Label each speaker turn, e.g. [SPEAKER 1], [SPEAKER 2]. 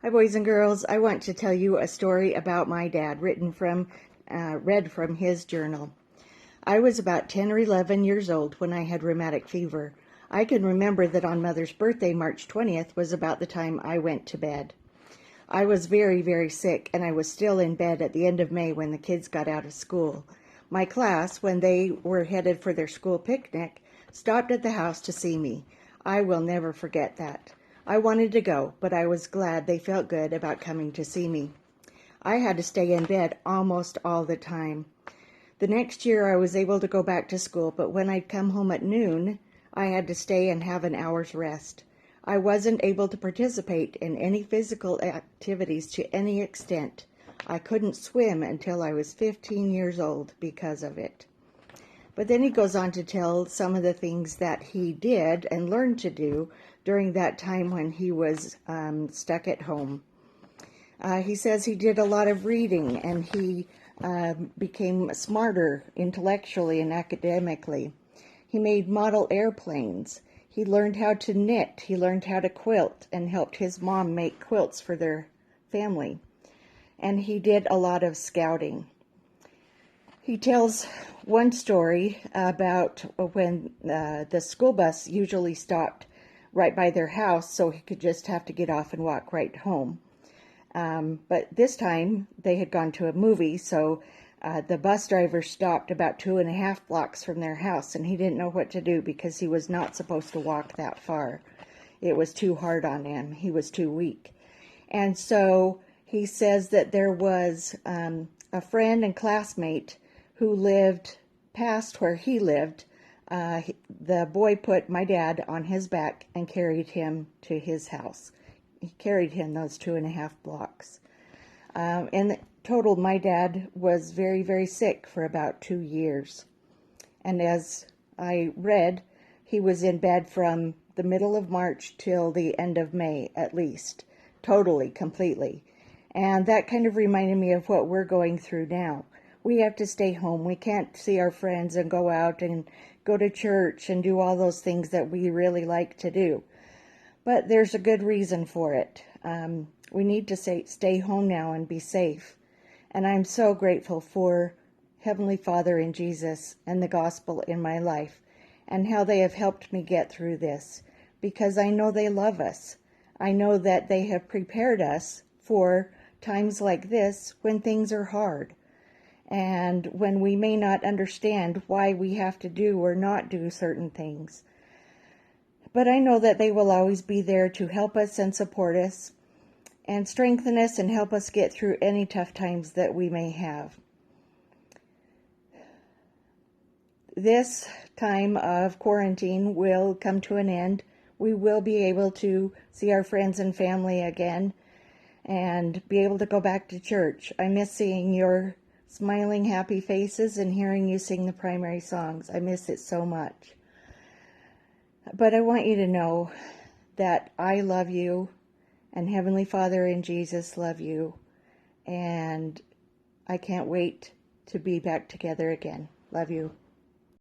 [SPEAKER 1] Hi, boys and girls. I want to tell you a story about my dad, read from his journal. I was about 10 or 11 years old when I had rheumatic fever. I can remember that on Mother's birthday, March 20th, was about the time I went to bed. I was very, very sick, and I was still in bed at the end of May when the kids got out of school. My class, when they were headed for their school picnic, stopped at the house to see me. I will never forget that. I wanted to go, but I was glad they felt good about coming to see me. I had to stay in bed almost all the time. The next year I was able to go back to school, but when I'd come home at noon, I had to stay and have an hour's rest. I wasn't able to participate in any physical activities to any extent. I couldn't swim until I was 15 years old because of it. But then he goes on to tell some of the things that he did and learned to do during that time when he was stuck at home. He says he did a lot of reading, and he became smarter intellectually and academically. He made model airplanes. He learned how to knit. He learned how to quilt and helped his mom make quilts for their family. And he did a lot of scouting. He tells one story about when the school bus usually stopped right by their house, so he could just have to get off and walk right home. But this time they had gone to a movie, so the bus driver stopped about 2.5 blocks from their house, and he didn't know what to do because he was not supposed to walk that far. It was too hard on him. He was too weak. And so he says that there was a friend and classmate who lived past where he lived. The boy put my dad on his back and carried him to his house. He carried him those 2.5 blocks. In total, my dad was very, very sick for about 2 years. And as I read, he was in bed from the middle of March till the end of May, at least. Totally, completely. And that kind of reminded me of what we're going through now. We have to stay home. We can't see our friends and go out and go to church and do all those things that we really like to do. But there's a good reason for it. We need to stay home now and be safe. And I'm so grateful for Heavenly Father and Jesus and the gospel in my life and how they have helped me get through this, because I know they love us. I know that they have prepared us for times like this when things are hard and when we may not understand why we have to do or not do certain things. But I know that they will always be there to help us and support us and strengthen us and help us get through any tough times that we may have. This time of quarantine will come to an end. We will be able to see our friends and family again and be able to go back to church. I miss seeing your smiling, happy faces and hearing you sing the primary songs. I miss it so much. But I want you to know that I love you, and Heavenly Father and Jesus love you, and I can't wait to be back together again. Love you.